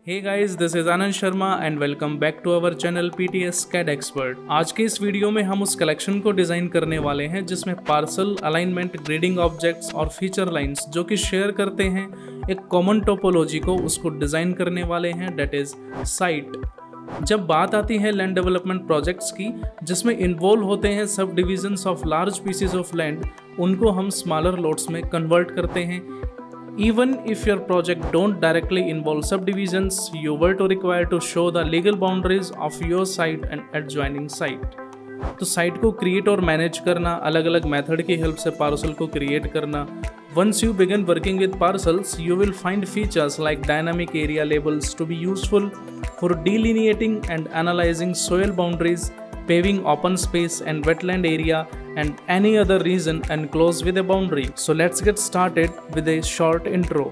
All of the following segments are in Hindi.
Hey guys, this is Anand Sharma and welcome back to our channel PTS CAD expert. आज के इस वीडियो में हम उस कलेक्शन को डिजाइन करने वाले हैं जिसमें पार्सल, अलाइनमेंट, ग्रेडिंग ऑब्जेक्ट्स और फीचर लाइंस जो कि शेयर करते हैं एक कॉमन टोपोलॉजी को, उसको डिजाइन करने वाले हैं, डेट इज साइट। जब बात आती है लैंड डेवलपमेंट प्रोजेक्ट्स की जिसमें इन्वॉल्व होते हैं सब divisions of large pieces of land, उनको हम स्मॉलर लॉट्स में कन्वर्ट करते हैं। Even if your project don't directly involve subdivisions, you were to require to show the legal boundaries of your site and adjoining site. तो साइट को क्रिएट और मैनेज करना, अलग अलग मेथड की हेल्प से पार्सल को क्रिएट करना। Once you begin working with parcels, you will find features like dynamic area labels to be useful for delineating and analyzing soil boundaries, paving open space and wetland area and any other region enclosed with a boundary. So let's get started with a short intro.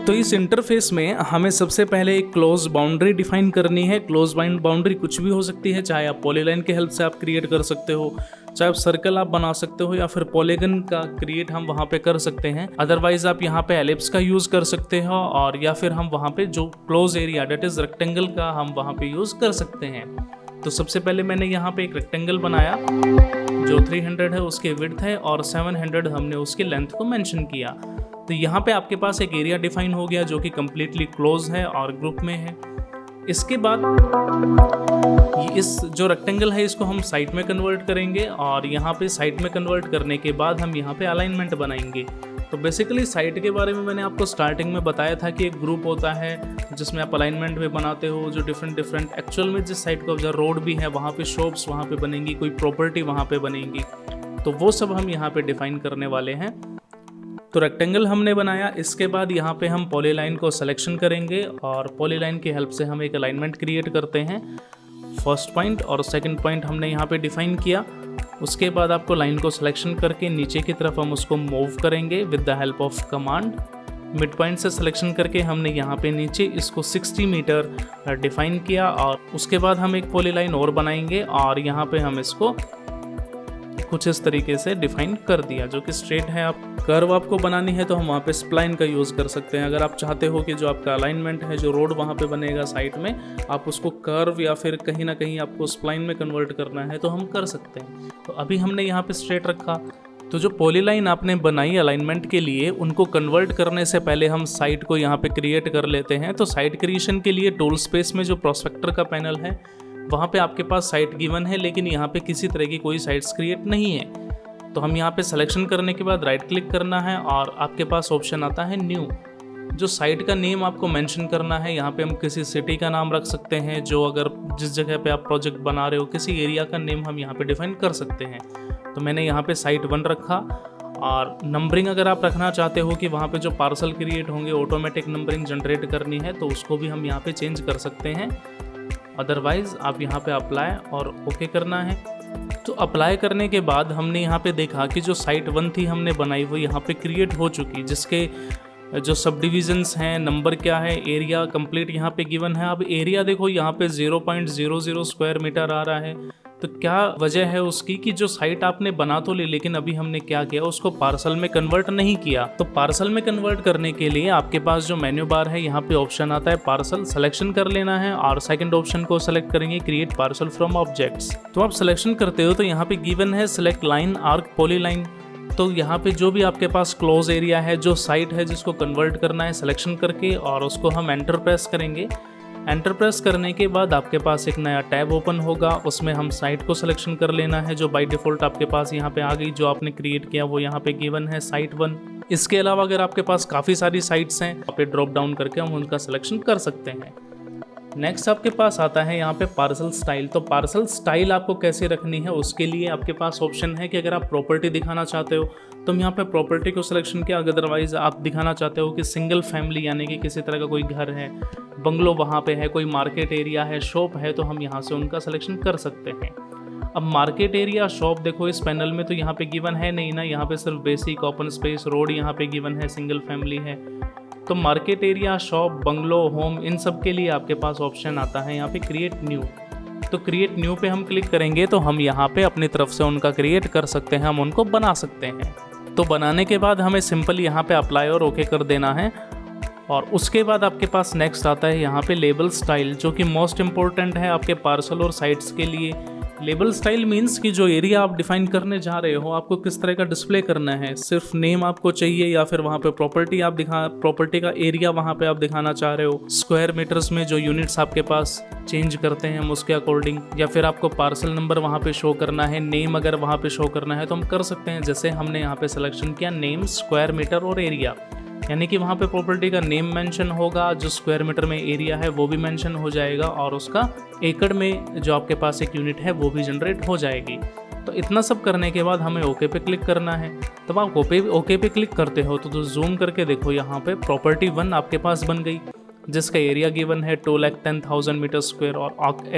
तो इस इंटरफेस में हमें सबसे पहले एक क्लोज बाउंड्री डिफाइन करनी है। क्लोज बाउंड्री कुछ भी हो सकती है, चाहे आप पॉलीलाइन के हेल्प से आप क्रिएट कर सकते हो, चाहे आप सर्कल आप बना सकते हो, या फिर पॉलीगन का क्रिएट हम वहाँ पे कर सकते हैं। अदरवाइज आप यहाँ पे एलिप्स का यूज़ कर सकते हो, और या फिर हम वहाँ पे जो close area that is rectangle का हम वहाँ पे यूज़ कर सकते हैं। तो सबसे पहले मैंने यहाँ पे एक रेक्टेंगल बनाया जो 300 है उसके विड्थ है और 700 हमने उसके लेंथ को मेंशन किया। तो यहाँ पे आपके पास एक एरिया डिफाइन हो गया जो कि कम्प्लीटली क्लोज है और ग्रुप में है। इसके बाद इस जो रेक्टेंगल है इसको हम साइड में कन्वर्ट करेंगे, और यहाँ पे साइड में कन्वर्ट करने के बाद हम यहाँ पे अलाइनमेंट बनाएंगे। तो बेसिकली साइट के बारे में मैंने आपको स्टार्टिंग में बताया था कि एक ग्रुप होता है जिसमें आप अलाइनमेंट भी बनाते हो, जो डिफरेंट एक्चुअल में जिस साइट को रोड भी है वहाँ पे शॉप्स वहाँ पे बनेंगी, कोई प्रॉपर्टी वहाँ पे बनेगी, तो वो सब हम यहाँ पे डिफाइन करने वाले हैं। तो रेक्टेंगल हमने बनाया, इसके बाद यहाँ पे हम पॉलीलाइन को सिलेक्शन करेंगे और पॉलीलाइन की हेल्प से हम एक अलाइनमेंट क्रिएट करते हैं। फर्स्ट पॉइंट और सेकंड पॉइंट हमने यहाँ पे डिफाइन किया। उसके बाद आपको लाइन को सिलेक्शन करके नीचे की तरफ हम उसको मूव करेंगे with the help of command. Mid point से सिलेक्शन करके हमने यहाँ पे नीचे इसको 60 मीटर डिफाइन किया, और उसके बाद हम एक पॉलीलाइन और बनाएंगे और यहाँ पे हम इसको कुछ इस तरीके से डिफाइन कर दिया जो कि स्ट्रेट है। आप कर्व आपको बनानी है तो हम वहाँ पे स्प्लाइन का यूज़ कर सकते हैं। अगर आप चाहते हो कि जो आपका अलाइनमेंट है, जो रोड वहाँ पे बनेगा साइड में, आप उसको कर्व या फिर कहीं ना कहीं आपको स्प्लाइन में कन्वर्ट करना है तो हम कर सकते हैं। तो अभी हमने यहाँ पे स्ट्रेट रखा। तो जो पॉलीलाइन आपने बनाई अलाइनमेंट के लिए, उनको कन्वर्ट करने से पहले हम साइट को यहाँ पे क्रिएट कर लेते हैं। तो साइट क्रिएशन के लिए टूल स्पेस में जो प्रोस्पेक्टर का पैनल है वहाँ पे आपके पास साइट गिवन है, लेकिन यहाँ पे किसी तरह की कोई साइट्स क्रिएट नहीं है। तो हम यहाँ पे सिलेक्शन करने के बाद राइट क्लिक करना है और आपके पास ऑप्शन आता है न्यू। जो साइट का नेम आपको मेंशन करना है, यहाँ पे हम किसी सिटी का नाम रख सकते हैं, जो अगर जिस जगह पे आप प्रोजेक्ट बना रहे हो किसी एरिया का नेम हम यहाँ पे डिफाइन कर सकते हैं। तो मैंने यहाँ पे साइट 1 रखा, और नंबरिंग अगर आप रखना चाहते हो कि वहाँ पे जो पार्सल क्रिएट होंगे ऑटोमेटिक नंबरिंग जनरेट करनी है तो उसको भी हम यहाँ पे चेंज कर सकते हैं। अदरवाइज आप यहाँ पे अप्लाई और ओके करना है। तो अप्लाई करने के बाद हमने यहाँ पे देखा कि जो साइट 1 थी हमने बनाई वो यहाँ पे क्रिएट हो चुकी, जिसके जो सब डिविजन्स हैं, नंबर क्या है, एरिया कंप्लीट यहाँ पे गिवन है। अब एरिया देखो यहाँ पे 0.00 स्क्वायर मीटर आ रहा है। तो क्या वजह है उसकी कि जो साइट आपने बना तो ली, लेकिन अभी हमने क्या किया, उसको पार्सल में कन्वर्ट नहीं किया। तो पार्सल में कन्वर्ट करने के लिए आपके पास जो मेन्यू बार है यहाँ पे ऑप्शन आता है पार्सल, सिलेक्शन कर लेना है और सेकंड ऑप्शन को सेलेक्ट करेंगे क्रिएट पार्सल फ्रॉम ऑब्जेक्ट्स। तो आप सिलेक्शन करते हो तो यहाँ पे गिवन है सिलेक्ट लाइन आर्क पॉलीलाइन। तो यहाँ पे जो भी आपके पास क्लोज एरिया है, जो साइट है जिसको कन्वर्ट करना है, सिलेक्शन करके और उसको हम एंटर प्रेस करेंगे। एंटर प्रेस करने के बाद आपके पास एक नया टैब ओपन होगा, उसमें हम साइट को सिलेक्शन कर लेना है जो बाय डिफ़ॉल्ट आपके पास यहाँ पे आ गई, जो आपने क्रिएट किया वो यहाँ पे गिवन है साइट 1। इसके अलावा अगर आपके पास काफ़ी सारी साइट्स हैं, आप पे ड्रॉप डाउन करके हम उनका सिलेक्शन कर सकते हैं। नेक्स्ट आपके पास आता है यहाँ पे पार्सल स्टाइल। तो पार्सल स्टाइल आपको कैसे रखनी है उसके लिए आपके पास ऑप्शन है कि अगर आप प्रॉपर्टी दिखाना चाहते हो तो हम यहाँ पे प्रॉपर्टी को सिलेक्शन किया। अदरवाइज आप दिखाना चाहते हो कि सिंगल फैमिली यानी कि किसी तरह का कोई घर है, बंगलो वहाँ पे है, कोई मार्केट एरिया है, शॉप है, तो हम यहाँ से उनका सिलेक्शन कर सकते हैं। अब मार्केट एरिया शॉप देखो इस पैनल में तो यहाँ पे गिवन है नहीं ना, यहाँ पे सिर्फ बेसिक ओपन स्पेस रोड यहाँ पे गिवन है, सिंगल फैमिली है। तो market area, shop, bungalow, home, इन सब के लिए आपके पास ऑप्शन आता है यहाँ पे क्रिएट न्यू। तो क्रिएट न्यू पे हम क्लिक करेंगे तो हम यहाँ पे अपनी तरफ से उनका क्रिएट कर सकते हैं, हम उनको बना सकते हैं। तो बनाने के बाद हमें सिंपल यहाँ पे अप्लाई और ओके कर देना है। और उसके बाद आपके पास नेक्स्ट आता है यहाँ पे लेबल स्टाइल, जो कि मोस्ट इम्पोर्टेंट है आपके पार्सल और साइट्स के लिए। लेबल स्टाइल मीन्स कि जो एरिया आप डिफाइन करने जा रहे हो आपको किस तरह का डिस्प्ले करना है। सिर्फ नेम आपको चाहिए या फिर वहाँ पे प्रॉपर्टी का एरिया वहाँ पे आप दिखाना चाह रहे हो, स्क्वायर मीटर्स में जो यूनिट्स आपके पास चेंज करते हैं हम उसके अकॉर्डिंग, या फिर आपको पार्सल नंबर वहाँ पे शो करना है, नेम अगर वहाँ पे शो करना है तो हम कर सकते हैं। जैसे हमने यहाँ पे सिलेक्शन किया नेम, स्क्वायर मीटर और एरिया, यानी कि वहाँ पे प्रॉपर्टी का नेम मेंशन होगा, जो स्क्वायर मीटर में एरिया है वो भी मेंशन हो जाएगा और उसका एकड़ में जो आपके पास एक यूनिट है वो भी जनरेट हो जाएगी। तो इतना सब करने के बाद हमें ओके पे क्लिक करना है। तब आप ओके पे क्लिक करते हो तो जूम करके देखो यहाँ पे प्रॉपर्टी 1 आपके पास बन गई, जिसका एरिया गिवन है 2,10,000 मीटर स्क्वायर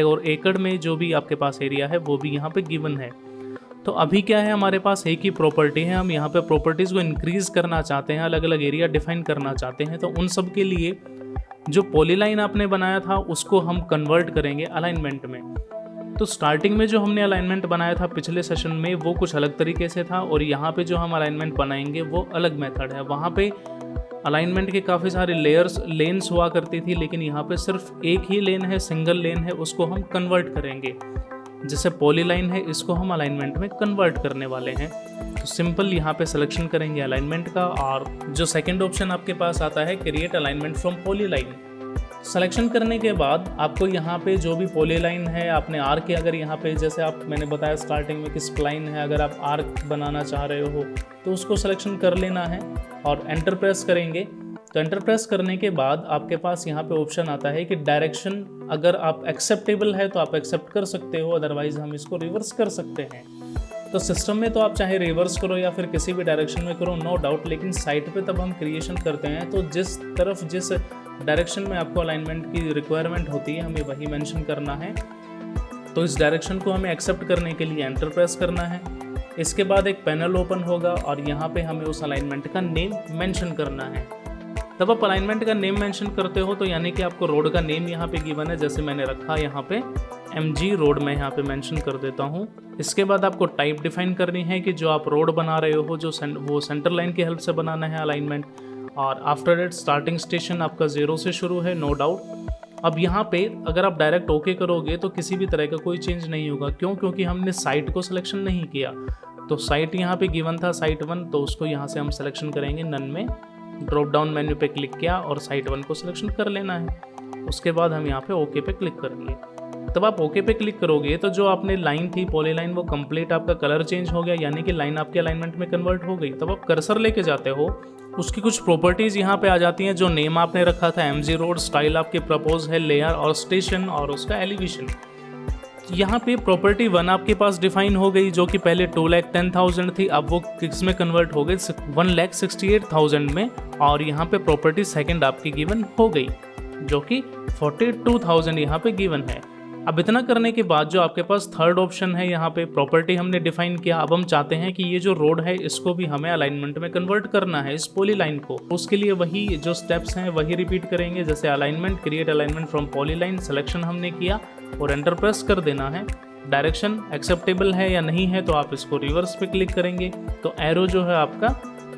और एकड़ में जो भी आपके पास एरिया है वो भी यहाँ पे गिवन है। तो अभी क्या है, हमारे पास एक ही प्रॉपर्टी है, हम यहाँ पे प्रॉपर्टीज़ को इंक्रीज़ करना चाहते हैं, अलग अलग एरिया डिफाइन करना चाहते हैं। तो उन सब के लिए जो पॉलीलाइन आपने बनाया था उसको हम कन्वर्ट करेंगे अलाइनमेंट में। तो स्टार्टिंग में जो हमने अलाइनमेंट बनाया था पिछले सेशन में वो कुछ अलग तरीके से था, और यहाँ पे जो हम अलाइनमेंट बनाएंगे वो अलग मेथड है। वहाँ पे अलाइनमेंट के काफ़ी सारे लेन्स हुआ करती थी, लेकिन यहाँ पे सिर्फ एक ही लेन है, सिंगल लेन है, उसको हम कन्वर्ट करेंगे। जैसे पॉलीलाइन है इसको हम अलाइनमेंट में कन्वर्ट करने वाले हैं। तो सिंपल यहाँ पे सिलेक्शन करेंगे अलाइनमेंट का, और जो सेकंड ऑप्शन आपके पास आता है create alignment from polyline. Selection करने के बाद आपको यहाँ पे जो भी पॉलीलाइन है आपने आर्क के, अगर यहाँ पे जैसे मैंने बताया स्टार्टिंग में कि स्प्लाइन है, अगर आप आर्क बनाना चाह रहे हो तो उसको सिलेक्शन कर लेना है और एंटर प्रेस करेंगे। तो एंटर प्रेस करने के बाद आपके पास यहाँ पे ऑप्शन आता है कि डायरेक्शन अगर आप एक्सेप्टेबल है तो आप एक्सेप्ट कर सकते हो, अदरवाइज हम इसको रिवर्स कर सकते हैं। तो सिस्टम में तो आप चाहे रिवर्स करो या फिर किसी भी डायरेक्शन में करो, नो डाउट, लेकिन साइट पे तब हम क्रिएशन करते हैं तो जिस डायरेक्शन में आपको अलाइनमेंट की रिक्वायरमेंट होती है हमें वही मेंशन करना है। तो इस डायरेक्शन को हमें एक्सेप्ट करने के लिए एंटर प्रेस करना है। इसके बाद एक पैनल ओपन होगा और यहाँ पे हमें उस अलाइनमेंट का नेम मेंशन करना है। तब आप अलाइनमेंट का नेम मेंशन करते हो तो यानी कि आपको रोड का नेम यहाँ पे गिवन है, जैसे मैंने रखा यहाँ पे MG रोड मैं यहाँ पे मेंशन कर देता हूँ। इसके बाद आपको टाइप डिफाइन करनी है कि जो आप रोड बना रहे हो वो सेंटर लाइन की हेल्प से बनाना है अलाइनमेंट। और आफ्टर दैट स्टार्टिंग स्टेशन आपका 0 से शुरू है, नो डाउट। अब यहाँ पे अगर आप डायरेक्ट ओके करोगे तो किसी भी तरह का कोई चेंज नहीं होगा। क्यों? क्योंकि हमने साइट को सिलेक्शन नहीं किया। तो साइट यहाँ पे गिवन था साइट 1, तो उसको यहाँ से हम सिलेक्शन करेंगे नन में, ड्रॉप डाउन मेन्यू पे क्लिक किया और साइट 1 को सिलेक्शन कर लेना है। उसके बाद हम यहाँ पे ओके पे क्लिक करेंगे। तब आप ओके पे क्लिक करोगे तो जो आपने लाइन थी पॉली लाइन वो कंप्लीट आपका कलर चेंज हो गया, यानी कि लाइन आपके अलाइनमेंट में कन्वर्ट हो गई। तब आप कर्सर लेके जाते हो, उसकी कुछ प्रॉपर्टीज़ यहाँ पे आ जाती हैं। जो नेम आपने रखा था MG रोड, स्टाइल आपके प्रपोज है लेयर और स्टेशन और उसका एलिवेशन। यहाँ पे प्रॉपर्टी 1 आपके पास डिफाइन हो गई जो कि पहले 2,10,000 थी, अब वो किस में कन्वर्ट हो गई 1,68,000 में। और यहाँ पे प्रॉपर्टी सेकंड आपकी गिवन हो गई जो कि 42,000 यहाँ पे गिवन है। अब इतना करने के बाद जो आपके पास थर्ड ऑप्शन है, यहाँ पे प्रॉपर्टी हमने डिफाइन किया। अब हम चाहते हैं कि ये जो रोड है इसको भी हमें अलाइनमेंट में कन्वर्ट करना है, इस पॉली लाइन को। उसके लिए वही जो स्टेप्स हैं वही रिपीट करेंगे, जैसे alignment, create alignment from poly line, selection हमने किया और एंटर प्रेस कर देना है। डायरेक्शन एक्सेप्टेबल है या नहीं है तो आप इसको रिवर्स पे क्लिक करेंगे तो एरो जो है आपका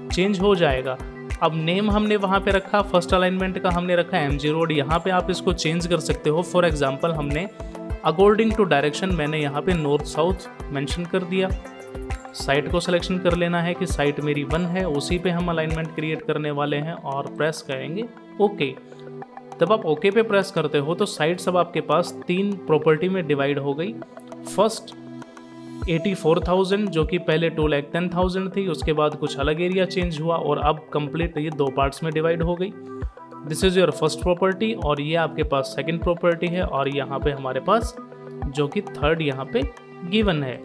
चेंज हो जाएगा। अब नेम हमने वहाँ पे रखा, फर्स्ट अलाइनमेंट का हमने रखा MG रोड, यहाँ पे आप इसको चेंज कर सकते हो। फॉर एग्जांपल हमने अकॉर्डिंग टू डायरेक्शन मैंने यहाँ पे नॉर्थ साउथ मेंशन कर दिया। साइट को सिलेक्शन कर लेना है कि साइट मेरी 1 है, उसी पे हम अलाइनमेंट क्रिएट करने वाले हैं और प्रेस करेंगे ओके। तब आप ओके पे प्रेस करते हो तो साइट सब आपके पास 3 प्रॉपर्टी में डिवाइड हो गई। फर्स्ट 84,000 जो कि पहले 2,10,000 थी, उसके बाद कुछ अलग एरिया चेंज हुआ और अब कंप्लीट ये 2 पार्ट्स में डिवाइड हो गई। This is your first property और ये आपके पास सेकंड प्रॉपर्टी है और यहाँ पे हमारे पास जो कि थर्ड यहाँ पे गिवन है।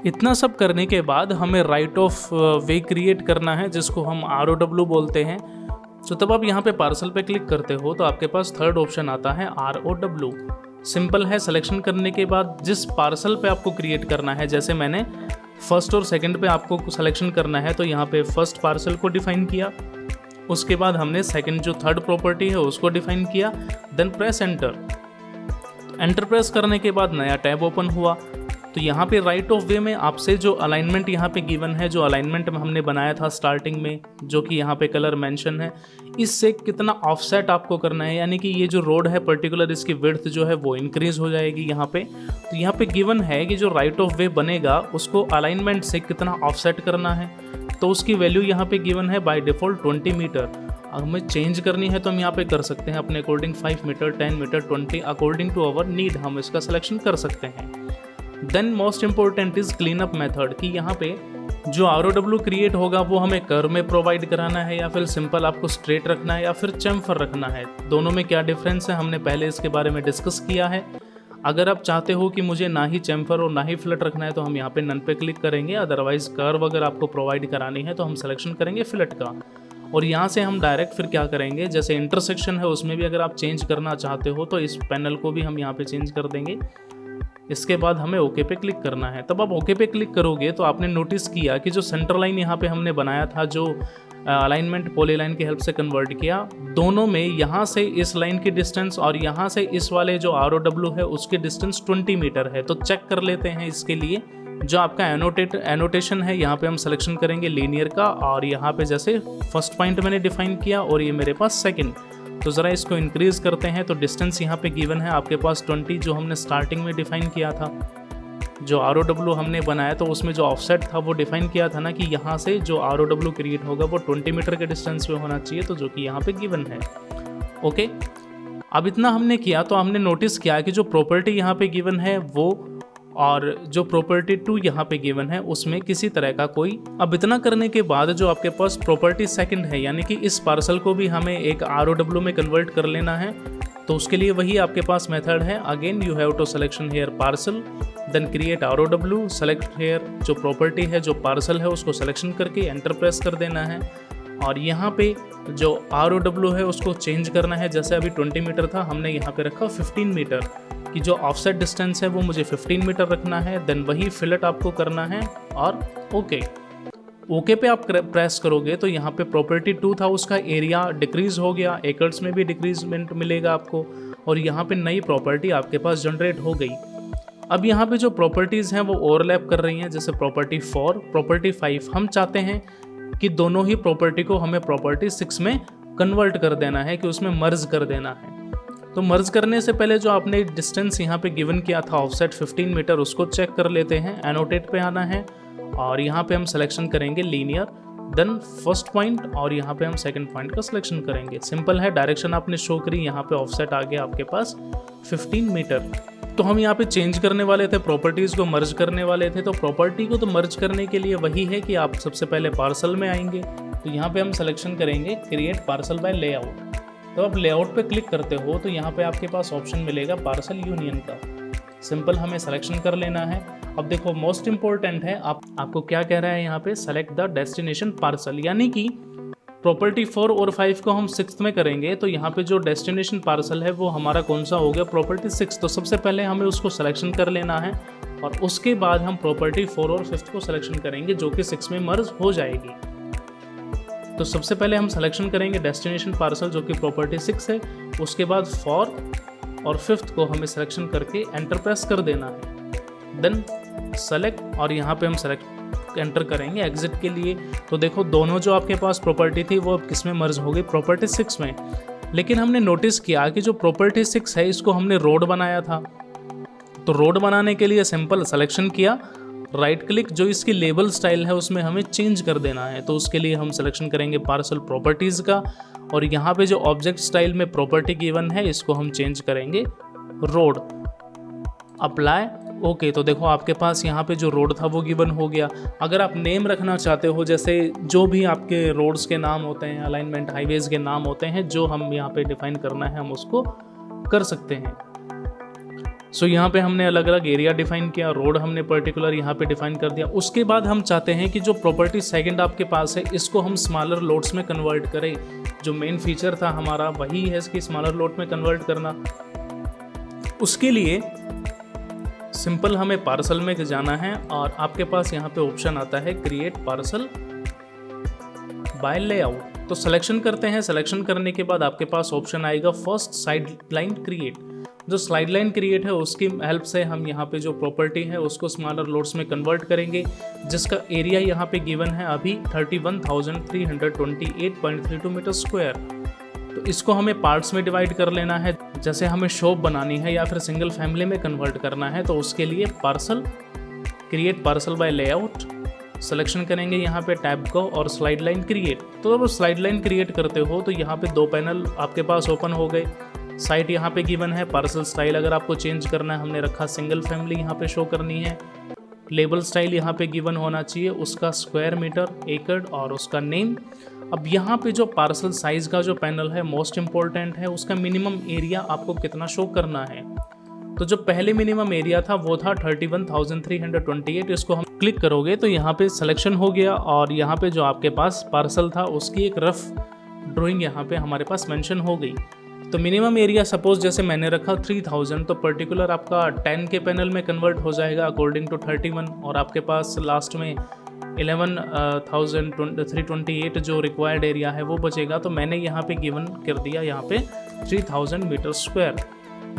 इतना सब करने के बाद हमें राइट ऑफ वे क्रिएट करना है जिसको हम ROW बोलते हैं। तो तब आप यहाँ पे पार्सल पे क्लिक करते हो तो आपके पास थर्ड ऑप्शन आता है ROW। सिंपल है, सिलेक्शन करने के बाद जिस पार्सल पे आपको क्रिएट करना है, जैसे मैंने फर्स्ट और सेकंड पे आपको सिलेक्शन करना है तो यहाँ पे फर्स्ट पार्सल को डिफाइन किया। उसके बाद हमने सेकंड जो थर्ड प्रॉपर्टी है उसको डिफाइन किया, then press enter. Enter press करने के बाद नया टैब ओपन हुआ। तो यहाँ पे राइट ऑफ वे में आपसे जो अलाइनमेंट यहाँ पे गिवन है, जो अलाइनमेंट में हमने बनाया था स्टार्टिंग में, जो कि यहाँ पे कलर मेंशन है, इससे कितना ऑफसेट आपको करना है, यानी कि ये जो रोड है पर्टिकुलर इसकी विड्थ जो है वो इंक्रीज हो जाएगी यहाँ पे। तो यहाँ पे गिवन है कि जो राइट ऑफ वे बनेगा उसको अलाइनमेंट से कितना ऑफसेट करना है, तो उसकी वैल्यू यहाँ पे गिवन है बाय डिफ़ॉल्ट 20 मीटर। हमें चेंज करनी है तो हम यहाँ पे कर सकते हैं अपने according 5 metre, 10 metre, 20 according to our need हम इसका सिलेक्शन कर सकते हैं। Then most important is clean up method, कि यहाँ पे जो ROW क्रिएट होगा वो हमें कर्व में प्रोवाइड कराना है या फिर सिंपल आपको स्ट्रेट रखना है या फिर चैम्फर रखना है। दोनों में क्या डिफरेंस है हमने पहले इसके बारे में डिस्कस किया है। अगर आप चाहते हो कि मुझे ना ही चैम्फर और ना ही फ्लैट रखना है तो हम यहाँ पे नन पे क्लिक करेंगे, अदरवाइज कर्व अगर आपको प्रोवाइड करानी है तो हम सिलेक्शन करेंगे फ्लैट का। और यहाँ से हम डायरेक्ट फिर क्या करेंगे, जैसे इंटरसेक्शन है उसमें भी अगर आप चेंज करना चाहते हो तो इस पैनल को भी हम यहाँ पे चेंज कर देंगे। इसके बाद हमें ओके पे क्लिक करना है। तब आप ओके पे क्लिक करोगे तो आपने नोटिस किया कि जो सेंटर लाइन यहाँ पे हमने बनाया था, जो अलाइनमेंट पॉलीलाइन की हेल्प से कन्वर्ट किया, दोनों में यहाँ से इस लाइन की डिस्टेंस और यहाँ से इस वाले जो ROW है उसकी डिस्टेंस 20 मीटर है। तो चेक कर लेते हैं इसके लिए। जो आपका एनोटेशन है यहाँ पे हम सिलेक्शन करेंगे लीनियर का, और यहाँ पे जैसे फर्स्ट पॉइंट मैंने डिफाइन किया और ये मेरे पास सेकंड, तो ज़रा इसको इंक्रीज़ करते हैं। तो डिस्टेंस यहाँ पे गिवन है आपके पास 20, जो हमने स्टार्टिंग में डिफाइन किया था। जो ROW हमने बनाया तो उसमें जो ऑफसेट था वो डिफाइन किया था ना कि यहाँ से जो ROW क्रिएट होगा वो 20 मीटर के डिस्टेंस पे होना चाहिए, तो जो कि यहाँ पे गिवन है। ओके, अब इतना हमने किया तो हमने नोटिस किया कि जो प्रॉपर्टी यहाँ पे गिवन है वो और जो प्रॉपर्टी 2 यहाँ पे गिवन है उसमें किसी तरह का कोई, अब इतना करने के बाद जो आपके पास प्रॉपर्टी सेकंड है, यानी कि इस पार्सल को भी हमें एक ROW में कन्वर्ट कर लेना है। तो उसके लिए वही आपके पास मेथड है, again you have to selection here parcel, then create ROW, select here जो प्रॉपर्टी है जो पार्सल है उसको सिलेक्शन करके एंटर प्रेस कर देना है। और यहाँ पे जो ROW है उसको चेंज करना है, जैसे अभी 20 मीटर था हमने यहाँ पे रखा 15 मीटर की, जो ऑफसेट डिस्टेंस है वो मुझे 15 मीटर रखना है। देन वही फिलेट आपको करना है और ओके पे आप प्रेस करोगे तो यहाँ पे प्रॉपर्टी 2 था उसका एरिया डिक्रीज हो गया, एकर्स में भी डिक्रीजमेंट मिलेगा आपको, और यहाँ पे नई प्रॉपर्टी आपके पास जनरेट हो गई। अब यहाँ पे जो प्रॉपर्टीज़ हैं वो ओवरलैप कर रही हैं, जैसे प्रॉपर्टी 4, प्रॉपर्टी 5। हम चाहते हैं कि दोनों ही प्रॉपर्टी को हमें प्रॉपर्टी 6 में कन्वर्ट कर देना है, कि उसमें मर्ज कर देना है। तो मर्ज करने से पहले जो आपने डिस्टेंस यहाँ पे गिवन किया था ऑफसेट 15 मीटर, उसको चेक कर लेते हैं। एनोटेट पे आना है और यहाँ पे हम सिलेक्शन करेंगे लीनियर, देन फर्स्ट पॉइंट और यहाँ पे हम सेकंड पॉइंट का सिलेक्शन करेंगे। सिंपल है, डायरेक्शन आपने शो करी, यहाँ पे ऑफसेट आ गया आपके पास 15 मीटर। तो हम यहाँ पे चेंज करने वाले थे, प्रॉपर्टीज़ को मर्ज करने वाले थे। तो प्रॉपर्टी को तो मर्ज करने के लिए वही है कि आप सबसे पहले पार्सल में आएंगे, तो यहाँ पे हम सिलेक्शन करेंगे क्रिएट पार्सल बाय लेआउट। तो आप लेआउट पे क्लिक करते हो तो यहाँ पे आपके पास ऑप्शन मिलेगा पार्सल यूनियन का। सिंपल हमें सिलेक्शन कर लेना है। अब देखो मोस्ट इंपॉर्टेंट है, आपको क्या कह रहा है यहाँ पे, सेलेक्ट द डेस्टिनेशन पार्सल, यानी कि प्रॉपर्टी 4 और 5 को हम 6th में करेंगे। तो यहाँ पे जो डेस्टिनेशन पार्सल है वो हमारा कौन सा हो गया, प्रॉपर्टी 6। तो सबसे पहले हमें उसको सिलेक्शन कर लेना है और उसके बाद हम प्रॉपर्टी 4 और 5 को सिलेक्शन करेंगे, जो कि 6 में मर्ज हो जाएगी। तो सबसे पहले हम सिलेक्शन करेंगे डेस्टिनेशन पार्सल जो कि प्रॉपर्टी 6 है, उसके बाद 4 और 5 को हमें सिलेक्शन करके एंटर प्रेस कर देना है। देन सेलेक्ट और यहाँ पे हम सेलेक्ट एंटर करेंगे एग्जिट के लिए। तो देखो दोनों जो आपके पास प्रॉपर्टी थी वो अब किस में मर्ज हो गई, प्रॉपर्टी 6 में। लेकिन हमने नोटिस किया कि जो प्रॉपर्टी 6 है इसको हमने रोड बनाया था। तो रोड बनाने के लिए सिंपल सिलेक्शन किया, राइट क्लिक, जो इसकी लेबल स्टाइल है उसमें हमें चेंज कर देना है। तो उसके लिए हम सिलेक्शन करेंगे पार्सल प्रॉपर्टीज़ का, और यहाँ पे जो ऑब्जेक्ट स्टाइल में प्रॉपर्टी गिवन है इसको हम चेंज करेंगे रोड। Apply okay. तो देखो आपके पास यहाँ पे जो रोड था वो गिवन हो गया। अगर आप नेम रखना चाहते हो, जैसे जो भी आपके रोड्स के नाम होते हैं, अलाइनमेंट हाईवेज़ के नाम होते हैं, जो हम यहाँ पे डिफाइन करना है हम उसको कर सकते हैं। सो यहाँ पे हमने अलग अलग एरिया डिफाइन किया, रोड हमने पर्टिकुलर यहाँ पे डिफाइन कर दिया। उसके बाद हम चाहते हैं कि जो प्रॉपर्टी सेकंड आपके पास है इसको हम स्मॉलर लोट्स में कन्वर्ट करें। जो मेन फीचर था हमारा वही है इसकी स्मॉलर लोट में कन्वर्ट करना। उसके लिए सिंपल हमें पार्सल में जाना है और आपके पास यहाँ पे ऑप्शन आता है क्रिएट पार्सल बाय लेआउट। तो सिलेक्शन करते हैं। सिलेक्शन करने के बाद आपके पास ऑप्शन आएगा फर्स्ट साइड लाइन क्रिएट। जो स्लाइड लाइन क्रिएट है उसकी हेल्प से हम यहाँ पे जो प्रॉपर्टी है उसको स्मॉलर लोड्स में कन्वर्ट करेंगे, जिसका एरिया यहाँ पे गिवन है अभी 31,328.32 मीटर स्क्वायर। तो इसको हमें पार्ट्स में डिवाइड कर लेना है। जैसे हमें शॉप बनानी है या फिर सिंगल फैमिली में कन्वर्ट करना है तो उसके लिए parcel, create parcel by layout selection करेंगे यहाँ पे टैब को और स्लाइड लाइन क्रिएट। तो जब स्लाइड लाइन क्रिएट करते हो तो यहाँ पे 2 पैनल आपके पास ओपन हो गए। साइट यहाँ पे गिवन है, पार्सल स्टाइल अगर आपको चेंज करना है हमने रखा सिंगल फैमिली यहाँ पे शो करनी है। लेबल स्टाइल यहाँ पे गिवन होना चाहिए, उसका स्क्वायर मीटर, एकड़ और उसका नेम। अब यहाँ पे जो पार्सल साइज का जो पैनल है मोस्ट इम्पोर्टेंट है, उसका मिनिमम एरिया आपको कितना शो करना है। तो जो पहले मिनिमम एरिया था वो था 31,328। इसको हम क्लिक करोगे तो यहाँ पे सिलेक्शन हो गया और यहाँ पे जो आपके पास पार्सल था उसकी एक रफ ड्राइंग यहाँ पे हमारे पास मेंशन हो गई। तो मिनिमम एरिया सपोज जैसे मैंने रखा 3000, तो पर्टिकुलर आपका 10 के पैनल में कन्वर्ट हो जाएगा अकॉर्डिंग टू 31, और आपके पास लास्ट में 11,328 जो रिक्वायर्ड एरिया है वो बचेगा। तो मैंने यहाँ पे गिवन कर दिया यहाँ पे 3000 मीटर स्क्वायर।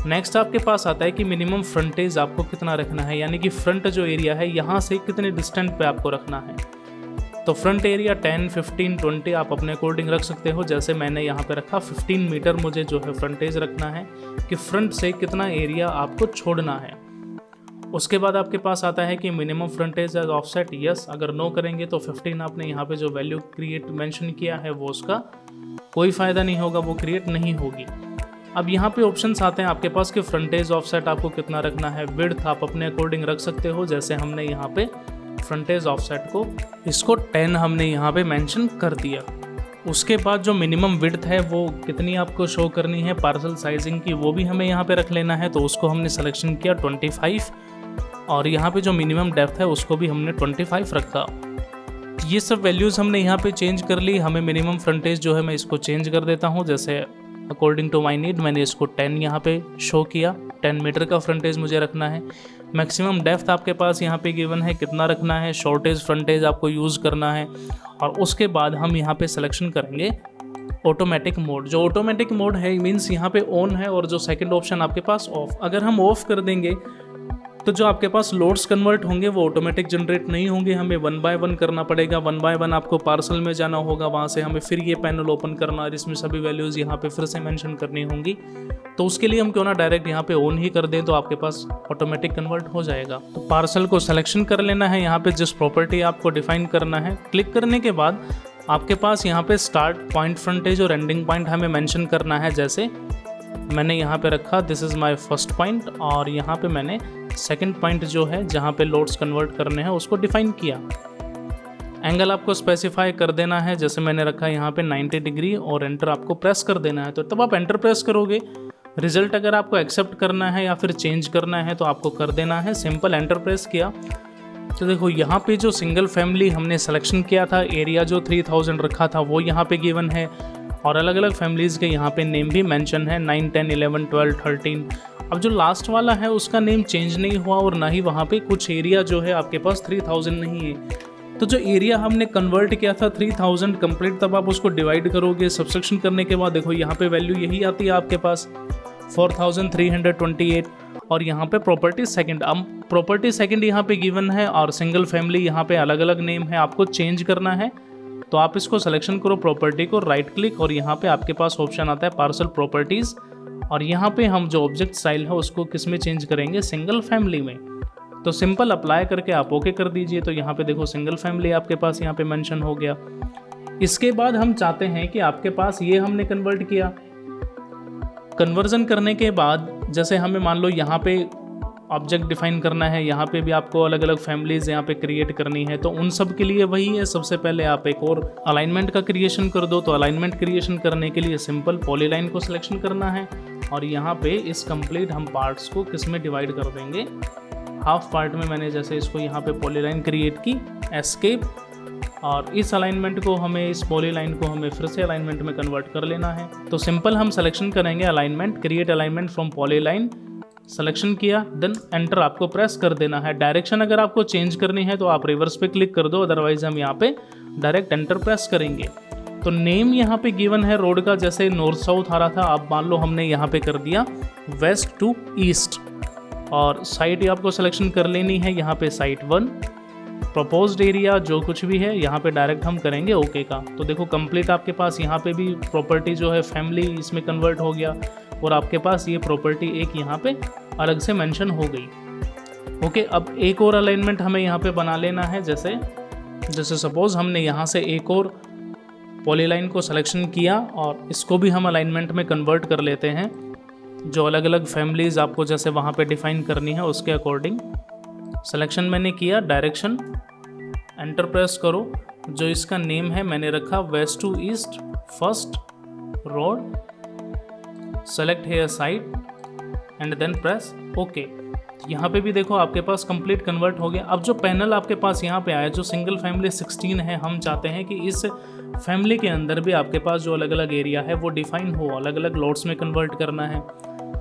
नेक्स्ट आपके पास आता है कि मिनिमम फ्रंटेज आपको कितना रखना है, यानी कि फ्रंट जो एरिया है यहाँ से कितने डिस्टेंट पे आपको रखना है। तो फ्रंट एरिया 10, 15, 20 आप अपने अकॉर्डिंग रख सकते हो। जैसे मैंने यहाँ पे रखा 15 मीटर मुझे जो है फ्रंटेज रखना है कि फ्रंट से कितना एरिया आपको छोड़ना है। उसके बाद आपके पास आता है कि मिनिमम फ्रंटेज एज ऑफसेट, यस। अगर नो करेंगे तो 15 आपने यहाँ पे जो वैल्यू क्रिएट मेंशन किया है वो उसका कोई फ़ायदा नहीं होगा, वो क्रिएट नहीं होगी। अब यहाँ पे ऑप्शंस आते हैं आपके पास कि फ्रंटेज ऑफसेट आपको कितना रखना है। विड्थ आप अपने अकॉर्डिंग रख सकते हो, जैसे हमने यहाँ पे फ्रंटेज ऑफसेट को इसको 10 हमने यहाँ पे मेंशन कर दिया। उसके बाद जो मिनिमम विड्थ है वो कितनी आपको शो करनी है पार्सल साइजिंग की, वो भी हमें यहाँ पे रख लेना है। तो उसको हमने सिलेक्शन किया 25, और यहाँ पे जो मिनिमम डेप्थ है उसको भी हमने 25 रखा। ये सब वैल्यूज़ हमने यहाँ पे चेंज कर ली। हमें मिनिमम फ्रंटेज जो है मैं इसको चेंज कर देता हूँ, जैसे अकॉर्डिंग टू माई नीड मैंने इसको 10 यहाँ पे शो किया। 10 मीटर का फ्रंटेज मुझे रखना है। मैक्सिमम डेप्थ आपके पास यहाँ पे गिवन है कितना रखना है। शॉर्टेज फ्रंटेज आपको यूज़ करना है। और उसके बाद हम यहाँ पे सिलेक्शन करेंगे ऑटोमेटिक मोड। जो ऑटोमेटिक मोड है मीन्स यहाँ पे ऑन है, और जो सेकंड ऑप्शन आपके पास ऑफ। अगर हम ऑफ कर देंगे तो जो आपके पास लोड्स कन्वर्ट होंगे वो ऑटोमेटिक जनरेट नहीं होंगे, हमें 1 बाय 1 करना पड़ेगा। 1 बाय 1 आपको पार्सल में जाना होगा, वहाँ से हमें फिर ये पैनल ओपन करना और इसमें सभी वैल्यूज़ यहाँ पे फिर से मेंशन करनी होंगी। तो उसके लिए हम क्यों ना डायरेक्ट यहाँ पे ऑन ही कर दें, तो आपके पास ऑटोमेटिक कन्वर्ट हो जाएगा। तो पार्सल को सिलेक्शन कर लेना है, यहाँ पे जिस प्रॉपर्टी आपको डिफाइन करना है। क्लिक करने के बाद आपके पास यहाँ पे स्टार्ट पॉइंट फ्रंटेज और एंडिंग पॉइंट हमें मेंशन करना है। जैसे मैंने यहाँ पे रखा this is my first point, और यहाँ पे मैंने सेकंड पॉइंट जो है जहाँ पे लोड्स कन्वर्ट करने हैं उसको डिफाइन किया। एंगल आपको स्पेसिफाई कर देना है, जैसे मैंने रखा यहाँ पे 90 डिग्री, और एंटर आपको प्रेस कर देना है। तो तब आप एंटर प्रेस करोगे, रिजल्ट अगर आपको एक्सेप्ट करना है या फिर चेंज करना है तो आपको कर देना है। सिंपल एंटर प्रेस किया तो देखो यहाँ पे जो सिंगल फैमिली हमने सिलेक्शन किया था, एरिया जो 3000 रखा था वो यहाँ पे गिवन है, और अलग अलग फैमिलीज़ के यहाँ पे नेम भी मेंशन है 9, 10, 11, 12, 13। अब जो लास्ट वाला है उसका नेम चेंज नहीं हुआ, और ना ही वहाँ पे कुछ एरिया जो है आपके पास 3000 नहीं है। तो जो एरिया हमने कन्वर्ट किया था 3000 कंप्लीट, तब आप उसको डिवाइड करोगे सब्सट्रैक्शन करने के बाद देखो यहाँ पे वैल्यू यही आती है आपके पास 4328, और यहाँ पे प्रॉपर्टी सेकंड। अब प्रॉपर्टी सेकंड यहाँ पे गिवन है और सिंगल फैमिली यहाँ पे अलग अलग नेम है, आपको चेंज करना है। तो आप इसको सिलेक्शन करो प्रॉपर्टी को, राइट क्लिक, और यहाँ पे आपके पास ऑप्शन आता है पार्सल प्रॉपर्टीज़, और यहाँ पे हम जो ऑब्जेक्ट स्टाइल है उसको किस में चेंज करेंगे, सिंगल फैमिली में। तो सिंपल अप्लाई करके आप ओके कर दीजिए। तो यहाँ पे देखो सिंगल फैमिली आपके पास यहाँ पे मेंशन हो गया। इसके बाद हम चाहते हैं कि आपके पास ये हमने कन्वर्ट किया। कन्वर्जन करने के बाद जैसे हमें मान लो यहाँ पे ऑब्जेक्ट डिफाइन करना है, यहाँ पे भी आपको अलग अलग फैमिलीज़ यहाँ पे क्रिएट करनी है, तो उन सब के लिए वही है। सबसे पहले आप एक और अलाइनमेंट का क्रिएशन कर दो। तो अलाइनमेंट क्रिएशन करने के लिए सिंपल पॉलीलाइन को सिलेक्शन करना है, और यहाँ पे इस कंप्लीट हम पार्ट्स को किस में डिवाइड कर देंगे, हाफ पार्ट में। मैंने जैसे इसको यहाँ पे पॉलीलाइन क्रिएट की, एस्केप, और इस अलाइनमेंट को हमें, इस पॉलीलाइन को हमें फिर से अलाइनमेंट में कन्वर्ट कर लेना है। तो सिंपल हम सिलेक्शन करेंगे alignment, create alignment from polyline, selection किया, देन एंटर आपको प्रेस कर देना है। डायरेक्शन अगर आपको चेंज करनी है तो आप रिवर्स पे क्लिक कर दो, अदरवाइज हम यहाँ पे डायरेक्ट एंटर प्रेस करेंगे। तो नेम यहाँ पे गिवन है रोड का, जैसे नॉर्थ साउथ आ रहा था, अब मान लो हमने यहाँ पे कर दिया वेस्ट टू ईस्ट। और साइट आपको सिलेक्शन कर लेनी है, यहाँ पे साइट 1, प्रपोज्ड एरिया जो कुछ भी है यहाँ पे डायरेक्ट हम करेंगे ओके का। तो देखो कंप्लीट आपके पास यहाँ पे भी प्रॉपर्टी जो है फैमिली इसमें कन्वर्ट हो गया, और आपके पास ये प्रॉपर्टी एक यहाँ पे अलग से मेंशन हो गई। ओके, अब एक और अलाइनमेंट हमें यहाँ पे बना लेना है। जैसे सपोज हमने यहाँ से एक और पॉलीलाइन को सिलेक्शन किया और इसको भी हम अलाइनमेंट में कन्वर्ट कर लेते हैं, जो अलग अलग फैमिलीज़ आपको जैसे वहाँ पे डिफाइन करनी है उसके अकॉर्डिंग। सिलेक्शन मैंने किया, डायरेक्शन एंटर प्रेस करो, जो इसका नेम है मैंने रखा west to east first road, select here side and then press okay. यहाँ पे भी देखो आपके पास कंप्लीट कन्वर्ट हो गया। अब जो पैनल आपके पास यहाँ पे आया, जो सिंगल फैमिली 16 है, हम चाहते हैं कि इस फैमिली के अंदर भी आपके पास जो अलग अलग एरिया है वो डिफाइन हो, अलग अलग लॉट्स में कन्वर्ट करना है।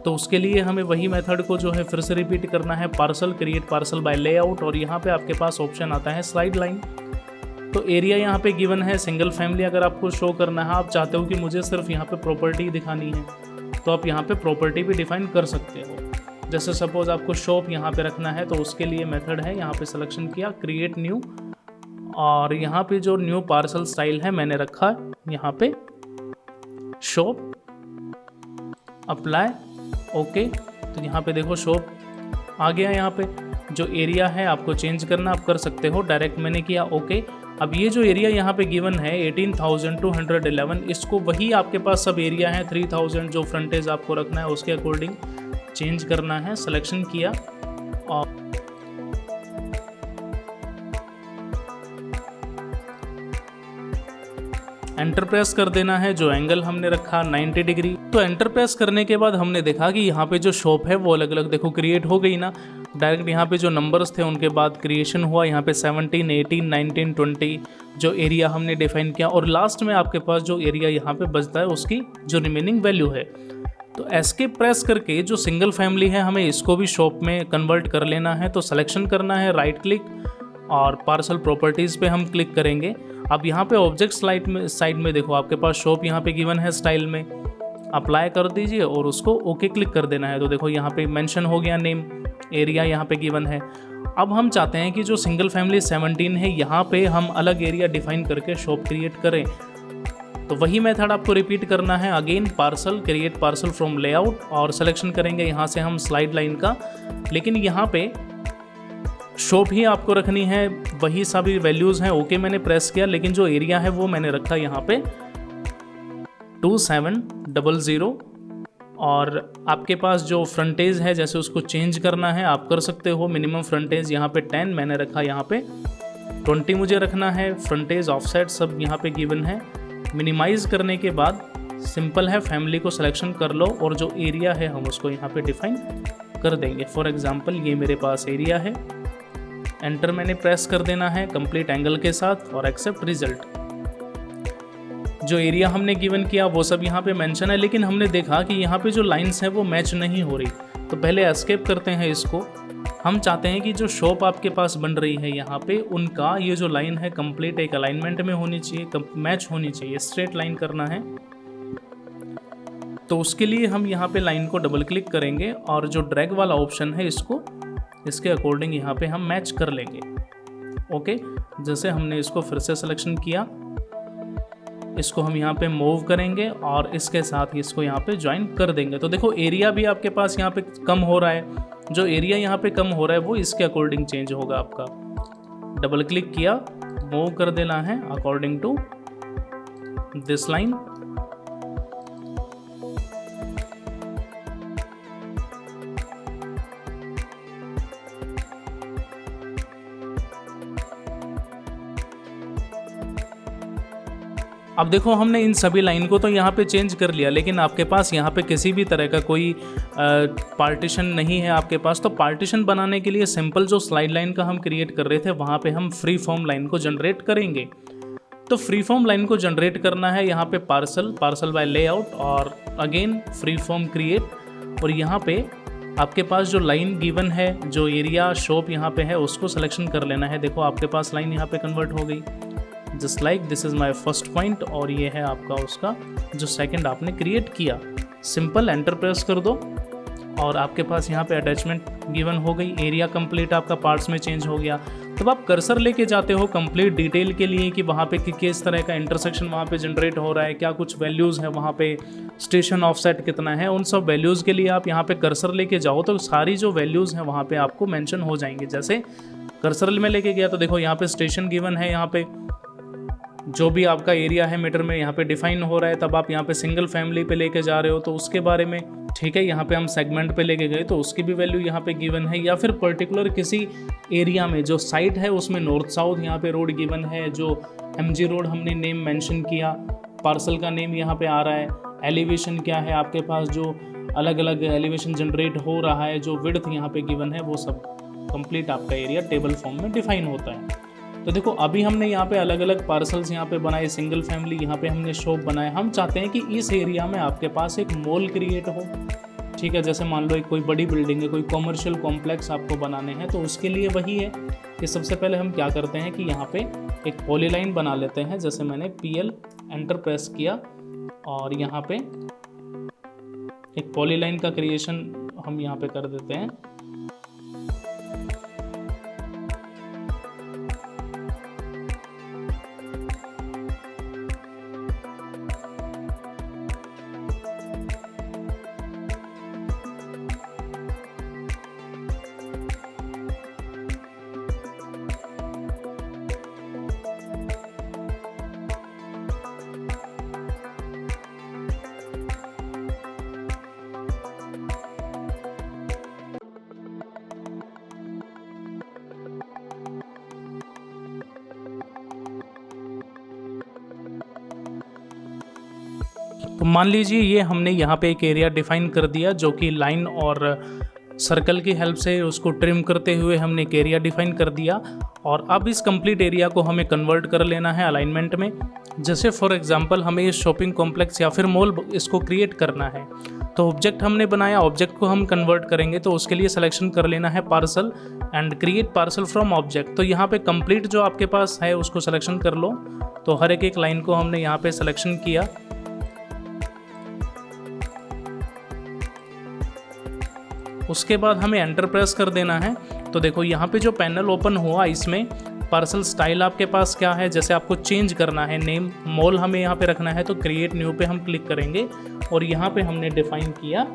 तो उसके लिए हमें वही मेथड को जो है फिर से रिपीट करना है, parcel create parcel by layout, और यहाँ पे आपके पास ऑप्शन आता है स्लाइड लाइन। तो एरिया यहाँ पे गिवन है सिंगल फैमिली, अगर आपको शो करना है, आप चाहते हो कि मुझे सिर्फ यहाँ पे प्रॉपर्टी दिखानी है, तो आप यहाँ पे प्रॉपर्टी भी डिफाइन कर सकते हो। जैसे सपोज आपको शॉप यहाँ पे रखना है, तो उसके लिए मेथड है, यहाँ पे सिलेक्शन किया क्रिएट न्यू, और यहाँ पे जो न्यू पार्सल स्टाइल है मैंने रखा है यहाँ पे शॉप, अप्लाई ओके। तो यहाँ पे देखो शॉप आ गया। यहाँ पे जो एरिया है आपको चेंज करना आप कर सकते हो, डायरेक्ट मैंने किया ओके। अब ये जो एरिया यहाँ पे गिवन है 18,211, इसको वही आपके पास सब एरिया है 3,000 जो फ्रंटेज आपको रखना है उसके अकॉर्डिंग चेंज करना है। सिलेक्शन किया और एंटर प्रेस कर देना है। जो एंगल हमने रखा 90 डिग्री। तो एंटर प्रेस करने के बाद हमने देखा कि यहाँ पे जो शॉप है वो अलग अलग देखो क्रिएट हो गई ना। डायरेक्ट यहाँ पे जो नंबर्स थे उनके बाद क्रिएशन हुआ, यहाँ पे 17, 18, 19, 20 जो एरिया हमने डिफाइन किया, और लास्ट में आपके पास जो एरिया यहाँ पे बचता है उसकी जो रिमेनिंग वैल्यू है। तो एस्केप प्रेस करके जो सिंगल फैमिली है हमें इसको भी शॉप में कन्वर्ट कर लेना है। तो सिलेक्शन करना है, राइट क्लिक और पार्सल प्रॉपर्टीज़ पे हम क्लिक करेंगे। अब यहाँ पे ऑब्जेक्ट साइड में देखो आपके पास शॉप यहाँ पे गिवन है स्टाइल में, अप्लाई कर दीजिए और उसको ओके क्लिक कर देना है। तो देखो यहाँ पे मेंशन हो गया नेम, एरिया यहाँ पे गिवन है। अब हम चाहते हैं कि जो सिंगल फैमिली 17 है यहाँ पे हम अलग एरिया डिफाइन करके शॉप क्रिएट करें। तो वही मेथड आपको रिपीट करना है। Again parcel create parcel from layout और सिलेक्शन करेंगे यहाँ से हम स्लाइड लाइन का, लेकिन यहाँ पे शॉप ही आपको रखनी है, वही सभी वैल्यूज़ हैं। ओके मैंने प्रेस किया, लेकिन जो एरिया है वो मैंने रखा यहाँ पे 2700, और आपके पास जो फ्रंटेज है जैसे उसको चेंज करना है आप कर सकते हो। मिनिमम फ्रंटेज यहाँ पे 10 मैंने रखा, यहाँ पे 20 मुझे रखना है। फ्रंटेज ऑफसेट सब यहाँ पे गिवन है। मिनिमाइज़ करने के बाद सिंपल है, फैमिली को सिलेक्शन कर लो और जो एरिया है हम उसको यहाँ पे डिफाइन कर देंगे। फॉर एग्जांपल ये मेरे पास एरिया है, एंटर मैंने प्रेस कर देना है कंप्लीट एंगल के साथ और एक्सेप्ट रिजल्ट। जो एरिया हमने गिवन किया वो सब यहाँ पे मेंशन है, लेकिन हमने देखा कि यहाँ पे जो लाइंस हैं वो मैच नहीं हो रही। तो पहले एस्केप करते हैं इसको। हम चाहते हैं कि जो शॉप आपके पास बन रही है यहाँ पे उनका ये जो लाइन है कंप्लीट एक अलाइनमेंट में होनी चाहिए, मैच होनी चाहिए, स्ट्रेट लाइन करना है। तो उसके लिए हम यहाँ पे लाइन को डबल क्लिक करेंगे और जो ड्रैग वाला ऑप्शन है इसको इसके अकॉर्डिंग यहाँ पे हम मैच कर लेंगे। ओके, जैसे हमने इसको फिर से सिलेक्शन किया, इसको हम यहाँ पे मूव करेंगे और इसके साथ ही इसको यहाँ पे ज्वाइन कर देंगे। तो देखो एरिया भी आपके पास यहाँ पे कम हो रहा है। जो एरिया यहाँ पे कम हो रहा है वो इसके अकॉर्डिंग चेंज होगा आपका। डबल क्लिक किया, मूव कर देना है अकॉर्डिंग टू दिस लाइन। अब देखो हमने इन सभी लाइन को तो यहाँ पे चेंज कर लिया, लेकिन आपके पास यहाँ पे किसी भी तरह का कोई पार्टीशन नहीं है आपके पास। तो पार्टीशन बनाने के लिए सिंपल जो स्लाइड लाइन का हम क्रिएट कर रहे थे वहाँ पे हम फ्री फॉर्म लाइन को जनरेट करेंगे। तो फ्री फॉर्म लाइन को जनरेट करना है यहाँ पे पार्सल बाय लेआउट और अगेन फ्री फॉर्म क्रिएट, और यहाँ पे आपके पास जो लाइन गिवन है जो एरिया शॉप यहाँ पे है उसको सिलेक्शन कर लेना है। देखो आपके पास लाइन यहाँ पे कन्वर्ट हो गई। Just like this is my first point, और ये है आपका उसका जो सेकंड आपने क्रिएट किया। सिंपल एंटर प्रेस कर दो और आपके पास यहाँ पे अटैचमेंट गिवन हो गई। एरिया कंप्लीट आपका पार्ट्स में चेंज हो गया। तब आप कर्सर लेके जाते हो कंप्लीट डिटेल के लिए कि वहाँ पे किस तरह का इंटरसेक्शन वहाँ पे जनरेट हो रहा है, क्या कुछ वैल्यूज़ है वहाँ पे, स्टेशन ऑफसेट कितना है, उन सब वैल्यूज़ के लिए आप यहाँ पे कर्सर लेके जाओ तो सारी जो वैल्यूज़ हैं वहाँ पे आपको मेंशन हो जाएंगे। जैसे कर्सर में लेके गया तो देखो यहाँ पे स्टेशन गिवन है, यहाँ पे जो भी आपका एरिया है मीटर में यहाँ पे डिफाइन हो रहा है। तब आप यहाँ पे सिंगल फैमिली पे लेके जा रहे हो तो उसके बारे में, ठीक है। यहाँ पे हम सेगमेंट पे लेके गए तो उसकी भी वैल्यू यहाँ पे गिवन है, या फिर पर्टिकुलर किसी एरिया में जो साइट है उसमें नॉर्थ साउथ यहाँ पे रोड गिवन है, जो MG रोड हमने नेम मेंशन किया, पार्सल का नेम यहाँ पे आ रहा है, एलिवेशन क्या है आपके पास, जो अलग अलग एलिवेशन जनरेट हो रहा है, जो विड्थ यहाँ पे गिवन है, वो सब कंप्लीट आपका एरिया टेबल फॉर्म में डिफाइन होता है। तो देखो अभी हमने यहाँ पे अलग अलग पार्सल्स यहाँ पे बनाए, सिंगल फैमिली, यहाँ पे हमने शॉप बनाए। हम चाहते हैं कि इस एरिया में आपके पास एक मॉल क्रिएट हो, ठीक है। जैसे मान लो एक कोई बड़ी बिल्डिंग है, कोई कॉमर्शियल कॉम्प्लेक्स आपको बनाने हैं, तो उसके लिए वही है कि सबसे पहले हम क्या करते हैं कि यहाँ पे एक पॉलीलाइन बना लेते हैं। जैसे मैंने PL एंटर प्रेस किया और यहाँ पे एक पॉलीलाइन का क्रिएशन हम यहाँ पे कर देते हैं। तो मान लीजिए ये हमने यहाँ पे एक एरिया डिफाइन कर दिया जो कि लाइन और सर्कल की हेल्प से उसको ट्रिम करते हुए हमने एक एरिया डिफाइन कर दिया। और अब इस कंप्लीट एरिया को हमें कन्वर्ट कर लेना है अलाइनमेंट में। जैसे फॉर एग्जांपल हमें ये शॉपिंग कॉम्प्लेक्स या फिर मॉल इसको क्रिएट करना है, तो ऑब्जेक्ट हमने बनाया, ऑब्जेक्ट को हम कन्वर्ट करेंगे तो उसके लिए सिलेक्शन कर लेना है parcel and create parcel from object. तो यहाँ पे कंप्लीट जो आपके पास है उसको सिलेक्शन कर लो। तो हर एक लाइन को हमने यहाँ पे सिलेक्शन किया। उसके बाद हमें एंटर प्रेस कर देना है। तो देखो यहाँ पे जो पैनल ओपन हुआ इसमें पार्सल स्टाइल आपके पास क्या है, जैसे आपको चेंज करना है नेम, मॉल हमें यहाँ पे रखना है तो क्रिएट न्यू पे हम क्लिक करेंगे और यहाँ पे हमने डिफाइन किया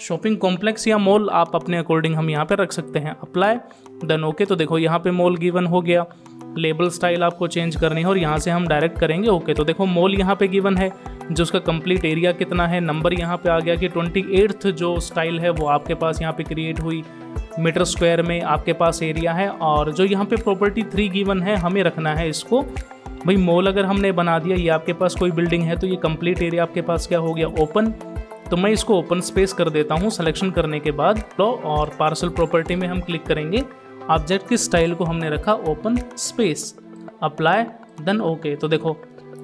शॉपिंग कॉम्प्लेक्स या मॉल, आप अपने अकॉर्डिंग हम यहाँ पे रख सकते हैं। Apply then okay. तो देखो यहाँ पे मॉल गिवन हो गया। लेबल स्टाइल आपको चेंज करनी है और यहाँ से हम डायरेक्ट करेंगे ओके। तो देखो मॉल यहाँ पे गिवन है, जो उसका कंप्लीट एरिया कितना है, नंबर यहाँ पे आ गया कि 28th जो स्टाइल है वो आपके पास यहाँ पे क्रिएट हुई, मीटर स्क्वायर में आपके पास एरिया है। और जो यहाँ पे प्रॉपर्टी 3 गिवन है हमें रखना है इसको, भाई मॉल अगर हमने बना दिया, ये आपके पास कोई बिल्डिंग है तो ये कंप्लीट एरिया आपके पास क्या हो गया, ओपन। तो मैं इसको ओपन स्पेस कर देता हूँ सिलेक्शन करने के बाद। तो और पार्सल प्रॉपर्टी में हम क्लिक करेंगे, ऑब्जेक्ट की स्टाइल को हमने रखा open space, apply then okay. तो देखो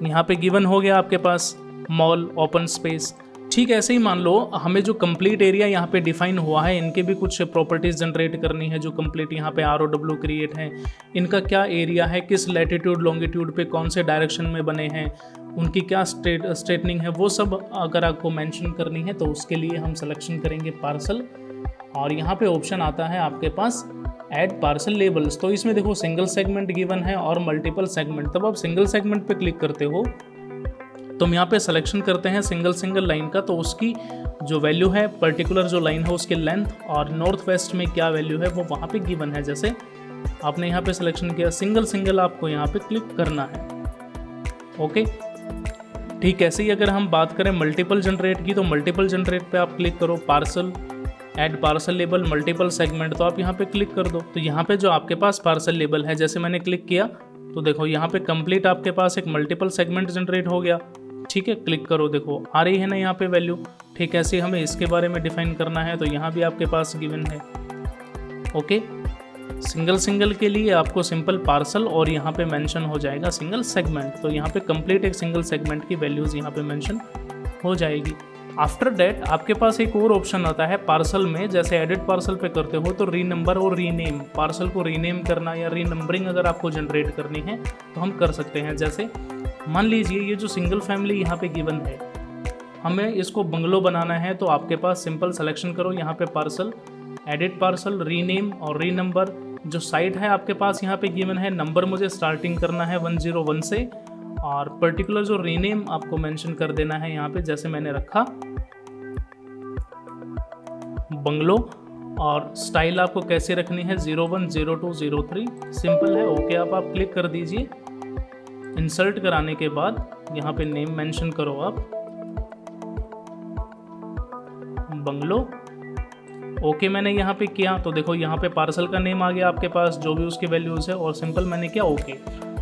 यहाँ पे गिवन हो गया आपके पास मॉल ओपन स्पेस। ठीक ऐसे ही मान लो हमें जो कंप्लीट एरिया यहाँ पे डिफाइन हुआ है इनके भी कुछ प्रॉपर्टीज़ जनरेट करनी है। जो कंप्लीट यहाँ पे ROW क्रिएट हैं, इनका क्या एरिया है, किस लैटिट्यूड लॉन्गिट्यूड पे कौन से डायरेक्शन में बने हैं, उनकी क्या स्ट्रेटनिंग है, वो सब अगर आपको मेंशन करनी है तो उसके लिए हम सिलेक्शन करेंगे पार्सल। और यहाँ पे ऑप्शन आता है आपके पास ऐड पार्सल लेबल्स। तो इसमें देखो सिंगल सेगमेंट गिवन है और मल्टीपल सेगमेंट। तब आप सिंगल सेगमेंट पे क्लिक करते हो तो हम यहाँ पे सिलेक्शन करते हैं सिंगल लाइन का, तो उसकी जो वैल्यू है पर्टिकुलर जो लाइन है उसकी लेंथ और नॉर्थ वेस्ट में क्या वैल्यू है वो वहाँ पे गिवन है। जैसे आपने यहाँ पे सिलेक्शन किया सिंगल आपको यहाँ पे क्लिक करना है ओके। ठीक ऐसे ही अगर हम बात करें मल्टीपल जनरेट की, तो मल्टीपल जनरेट पे आप क्लिक करो, parcel add parcel label multiple segment, तो आप यहाँ पे क्लिक कर दो। तो यहाँ पे जो आपके पास पार्सल लेबल है, जैसे मैंने क्लिक किया तो देखो यहाँ पे कंप्लीट आपके पास एक मल्टीपल सेगमेंट जनरेट हो गया। ठीक है, क्लिक करो, देखो आ रही है ना यहाँ पे वैल्यू। ठीक है, ऐसे हमें इसके बारे में डिफाइन करना है तो यहाँ भी आपके पास गिवन है ओके। सिंगल के लिए आपको सिंपल पार्सल और यहाँ पे मेंशन हो जाएगा सिंगल सेगमेंट। तो यहाँ पे कंप्लीट एक सिंगल सेगमेंट की वैल्यूज़ यहाँ पे मेंशन हो जाएगी। आफ्टर दैट आपके पास एक और ऑप्शन आता है पार्सल में, जैसे एडिट पार्सल पे करते हो तो रीनंबर और रीनेम, पार्सल को रीनेम करना या रीनंबरिंग अगर आपको जनरेट करनी है तो हम कर सकते हैं। जैसे मान लीजिए ये जो सिंगल फैमिली यहाँ पे गिवन है, हमें इसको बंगलो बनाना है, तो आपके पास सिंपल सिलेक्शन करो यहाँ पे पार्सल, एडिट पार्सल, रीनेम और रीनंबर। जो साइट है आपके पास यहाँ पे गिवन है, नंबर मुझे स्टार्टिंग करना है 101 से, और पर्टिकुलर जो रीनेम आपको मेंशन कर देना है यहाँ पे, जैसे मैंने रखा बंगलो, और स्टाइल आपको कैसे रखनी है 01, 02, 03, सिंपल है। ओके आप क्लिक कर दीजिए। इंसर्ट कराने के बाद यहाँ पे नेम मेंशन करो आप बंगलो। ओके मैंने यहाँ पे किया तो देखो यहाँ पे पार्सल का नेम आ गया आपके पास, जो भी उसकी वैल्यूज़ है, और सिंपल मैंने किया ओके।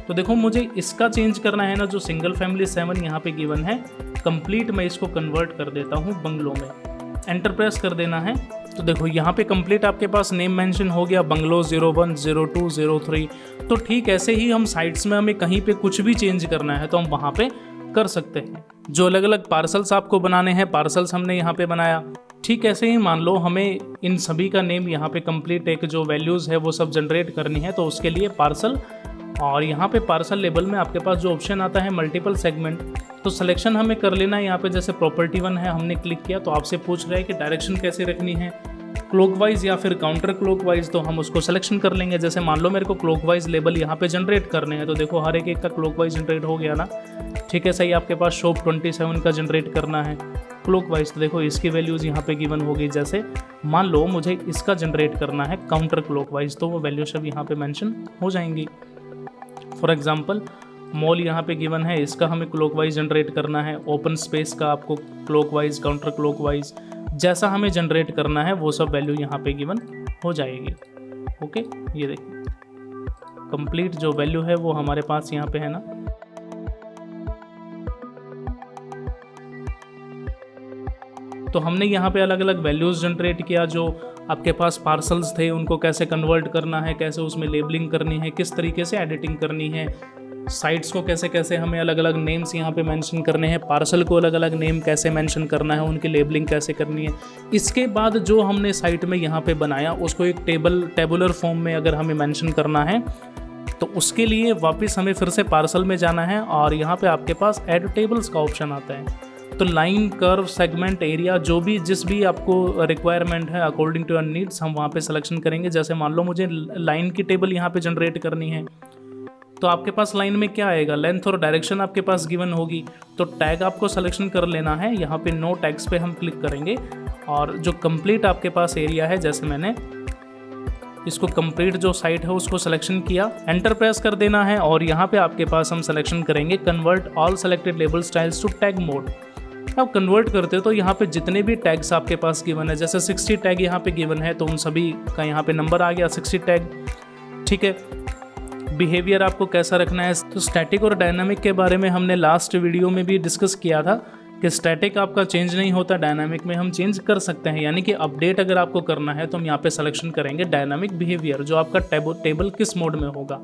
तो देखो मुझे इसका चेंज करना है ना, जो सिंगल फैमिली 7 यहाँ पे गिवन है कंप्लीट, मैं इसको कन्वर्ट कर देता हूँ बंगलो में, एंटर प्रेस कर देना है। तो देखो यहाँ पे कंप्लीट आपके पास नेम मेंशन हो गया बंगलो 01, 02, 03। तो ठीक ऐसे ही हम साइट्स में हमें कहीं पे कुछ भी चेंज करना है तो हम वहाँ पे कर सकते हैं। जो अलग अलग पार्सल्स आपको बनाने हैं, पार्सल्स हमने यहाँ पे बनाया, ठीक ऐसे ही मान लो हमें इन सभी का नेम यहाँ पे कंप्लीट एक जो वैल्यूज़ है वो सब जनरेट करनी है, तो उसके लिए पार्सल, और यहाँ पे पार्सल लेबल में आपके पास जो ऑप्शन आता है मल्टीपल सेगमेंट, तो सिलेक्शन हमें कर लेना है यहाँ पे। जैसे प्रॉपर्टी 1 है, हमने क्लिक किया तो आपसे पूछ रहा है कि डायरेक्शन कैसे रखनी है, क्लॉकवाइज या फिर काउंटर क्लॉकवाइज, तो हम उसको सिलेक्शन कर लेंगे। जैसे मान लो मेरे को क्लॉकवाइज लेबल यहाँ पे जनरेट करने हैं, तो देखो हर एक का क्लॉकवाइज जनरेट हो गया ना, ठीक है सही। आपके पास शॉप 27 का जनरेट करना है क्लॉकवाइज, तो देखो इसकी वैल्यूज़ यहाँ पे गिवन होगी। जैसे मान लो मुझे इसका जनरेट करना है काउंटर क्लॉकवाइज, तो वो वैल्यू सब यहाँ पे मेंशन हो जाएंगी। फॉर एग्जांपल मॉल यहाँ पे गिवन है, इसका हमें क्लॉकवाइज जनरेट करना है, ओपन स्पेस का आपको क्लॉकवाइज, काउंटर क्लॉकवाइज, जैसा हमें जनरेट करना है वो सब वैल्यू यहाँ पे गिवन हो जाएगी। ओके ये देखिए कंप्लीट जो वैल्यू है वो हमारे पास यहाँ पे है ना। तो हमने यहाँ पे अलग अलग वैल्यूज़ जनरेट किया, जो आपके पास पार्सल्स थे उनको कैसे कन्वर्ट करना है, कैसे उसमें लेबलिंग करनी है, किस तरीके से एडिटिंग करनी है, साइट्स को कैसे कैसे हमें अलग अलग नेम्स यहाँ पे मेंशन करने हैं, पार्सल को अलग अलग नेम कैसे मेंशन करना है, उनकी लेबलिंग कैसे करनी है। इसके बाद जो हमने साइट में यहाँ पे बनाया उसको एक टेबुलर फॉर्म में अगर हमें मेंशन करना है तो उसके लिए वापस हमें फिर से पार्सल में जाना है, और यहाँ पे आपके पास ऐड टेबल्स का ऑप्शन आता है। तो लाइन, कर्व, सेगमेंट, एरिया, जो भी जिस भी आपको रिक्वायरमेंट है अकॉर्डिंग टू योर नीड्स हम वहाँ पे सिलेक्शन करेंगे। जैसे मान लो मुझे लाइन की टेबल यहाँ पे जनरेट करनी है, तो आपके पास लाइन में क्या आएगा, लेंथ और डायरेक्शन आपके पास गिवन होगी। तो टैग आपको सिलेक्शन कर लेना है, यहाँ पे नो टैग्स पे हम क्लिक करेंगे, और जो कंप्लीट आपके पास एरिया है, जैसे मैंने इसको कंप्लीट जो साइट है उसको सिलेक्शन किया, एंटर प्रेस कर देना है, और यहाँ पे आपके पास हम सिलेक्शन करेंगे convert all selected label styles to tag mode. आप कन्वर्ट करते हो तो यहाँ पे जितने भी टैग्स आपके पास गिवन है, जैसे 60 टैग यहाँ पे गिवन है, तो उन सभी का यहाँ पे नंबर आ गया 60 टैग, ठीक है। बिहेवियर आपको कैसा रखना है, तो स्टैटिक और डायनामिक के बारे में हमने लास्ट वीडियो में भी डिस्कस किया था कि स्टैटिक आपका चेंज नहीं होता, डायनामिक में हम चेंज कर सकते हैं। यानी कि अपडेट अगर आपको करना है तो हम यहाँ पे सिलेक्शन करेंगे डायनामिक बिहेवियर, जो आपका टेबल किस मोड में होगा।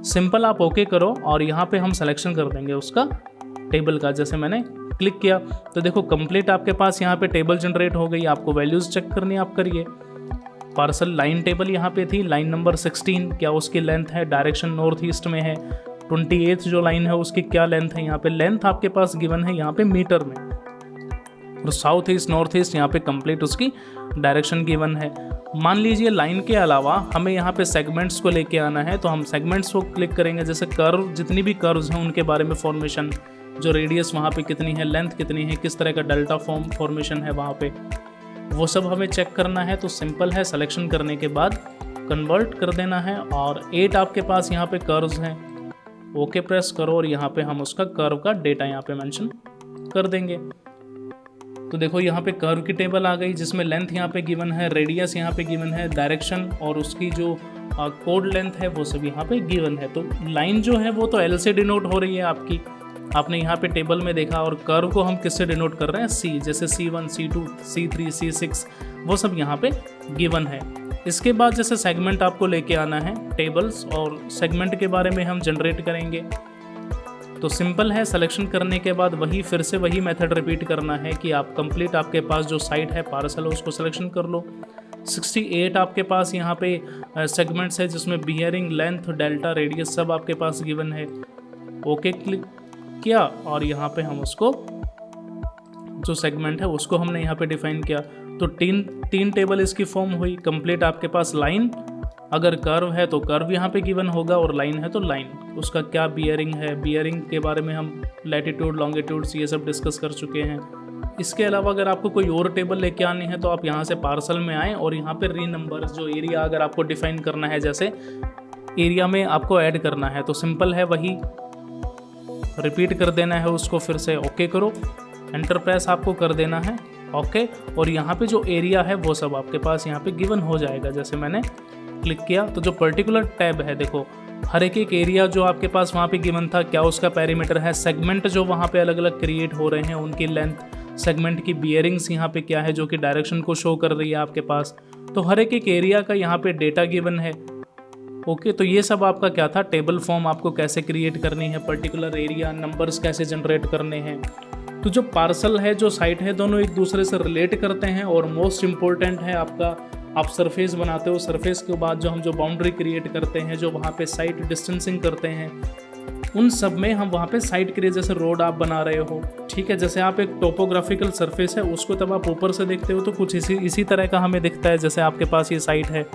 सिंपल आप ओके करो, और यहाँ पे हम सिलेक्शन कर देंगे उसका टेबल का। जैसे मैंने क्लिक किया तो देखो कंप्लीट आपके पास यहाँ पे टेबल जनरेट हो गई। आपको वैल्यूज़ चेक करनी आप करिए। पार्सल लाइन टेबल यहाँ पे थी, लाइन नंबर 16 क्या उसकी लेंथ है, डायरेक्शन नॉर्थ ईस्ट में है, 28 जो लाइन है उसकी क्या लेंथ है, यहाँ पे लेंथ आपके पास गिवन है यहाँ पे मीटर में, और साउथ ईस्ट, नॉर्थ ईस्ट यहाँ पे कंप्लीट उसकी डायरेक्शन गिवन है। मान लीजिए लाइन के अलावा हमें यहाँ पे सेगमेंट्स को लेके आना है, तो हम सेगमेंट्स को क्लिक करेंगे। जैसे कर्व, जितनी भी कर्व्स हैं उनके बारे में फॉर्मेशन, जो रेडियस वहाँ पे कितनी है, लेंथ कितनी है, किस तरह का डेल्टा फॉर्मेशन है वहाँ पे, वो सब हमें चेक करना है। तो सिंपल है, सिलेक्शन करने के बाद कन्वर्ट कर देना है, और 8 आपके पास यहाँ पे कर्व्स हैं, ओके प्रेस करो, और यहाँ पे हम उसका कर्व का डेटा यहाँ पे मेंशन कर देंगे। तो देखो यहाँ पे कर्व की टेबल आ गई, जिसमें लेंथ यहाँ पे गिवन है, रेडियस यहाँ पे गिवन है, डायरेक्शन और उसकी जो कोड लेंथ है वो सब यहाँ पे गिवन है। तो लाइन जो है वो तो एल से डिनोट हो रही है आपकी, आपने यहाँ पे टेबल में देखा, और कर्व को हम किससे डिनोट कर रहे हैं, सी, जैसे C1, C2, C3, C6 वो सब यहाँ पे गिवन है। इसके बाद जैसे सेगमेंट आपको लेके आना है, टेबल्स और सेगमेंट के बारे में हम जनरेट करेंगे। तो सिंपल है, सिलेक्शन करने के बाद वही फिर से वही मेथड रिपीट करना है कि आप कंप्लीट आपके पास जो साइट है पार्सल है उसको सिलेक्शन कर लो। 68 आपके पास यहाँ पे सेगमेंट्स है जिसमें बियरिंग, लेंथ, डेल्टा, रेडियस सब आपके पास गिवन है। ओके क्लिक किया और यहाँ पे हम उसको जो सेगमेंट है उसको हमने यहाँ पे डिफाइन किया। तो तीन टेबल इसकी फॉर्म हुई। कंप्लीट आपके पास लाइन, अगर कर्व है तो कर्व यहाँ पे गिवन होगा और लाइन है तो लाइन, उसका क्या बियरिंग है, बियरिंग के बारे में हम लैटिट्यूड, लॉन्गिट्यूड्स ये सब डिस्कस कर चुके हैं। इसके अलावा अगर आपको कोई और टेबल लेके आनी है तो आप यहाँ से पार्सल में आएँ और यहाँ पे री नंबर जो एरिया अगर आपको डिफाइन करना है, जैसे एरिया में आपको ऐड करना है तो सिंपल है, वही रिपीट कर देना है उसको, फिर से ओके करो, एंटर प्रेस आपको कर देना है ओके। और यहाँ पे जो एरिया है वो सब आपके पास यहाँ पे गिवन हो जाएगा। जैसे मैंने क्लिक किया तो जो पर्टिकुलर टैब है, देखो हर एक एरिया जो आपके पास वहाँ पे गिवन था क्या उसका पेरीमीटर है, सेगमेंट जो वहाँ पे अलग अलग क्रिएट हो रहे हैं उनकी लेंथ, सेगमेंट की बियरिंग्स यहाँ पे क्या है जो कि डायरेक्शन को शो कर रही है आपके पास। तो हर एक एरिया का यहाँ पे डेटा गिवन है ओके। तो ये सब आपका क्या था, टेबल फॉर्म आपको कैसे क्रिएट करनी है, पर्टिकुलर एरिया, नंबर्स कैसे जनरेट करने हैं। तो जो पार्सल है, जो साइट है, दोनों एक दूसरे से रिलेट करते हैं। और मोस्ट इम्पोर्टेंट है आपका, आप सरफेस बनाते हो, सरफेस के बाद जो हम जो बाउंड्री क्रिएट करते हैं, जो वहाँ पे साइट डिस्टेंसिंग करते हैं, उन सब में हम वहाँ पे साइट के लिए, जैसे रोड आप बना रहे हो, ठीक है, जैसे आप एक टोपोग्राफिकल सरफेस है उसको तब आप ऊपर से देखते हो तो कुछ इसी तरह का हमें दिखता है। जैसे आपके पास ये साइट है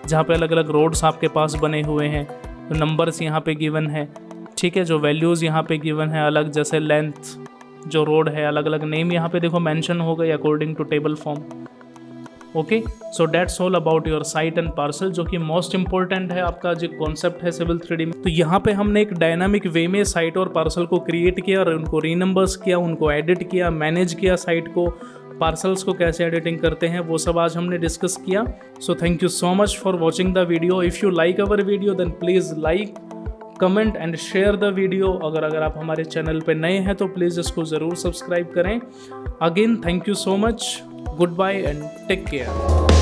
जहाँ पे अलग अलग रोड्स आपके पास बने हुए हैं, तो नंबर्स यहाँ पे गिवन है, ठीक है, जो वैल्यूज़ यहाँ पे गिवन है अलग, जैसे लेंथ, जो रोड है अलग अलग नेम यहाँ पे देखो मेंशन हो गए according to table form okay. So that's all about your site and parcel, जो कि मोस्ट इंपॉर्टेंट है आपका जो कॉन्सेप्ट है सिविल 3D में। तो यहाँ पे हमने एक डायनामिक वे में साइट और पार्सल को क्रिएट किया और उनको रीनंबर्स किया, उनको एडिट किया, मैनेज किया, साइट को, पार्सल्स को कैसे एडिटिंग करते हैं वो सब आज हमने डिस्कस किया। So thank you so much for watching the video. If you like our video then please like, comment and share the video. अगर आप हमारे चैनल पे नए हैं तो प्लीज़ इसको ज़रूर सब्सक्राइब करें। Again thank you so much, good bye and take care.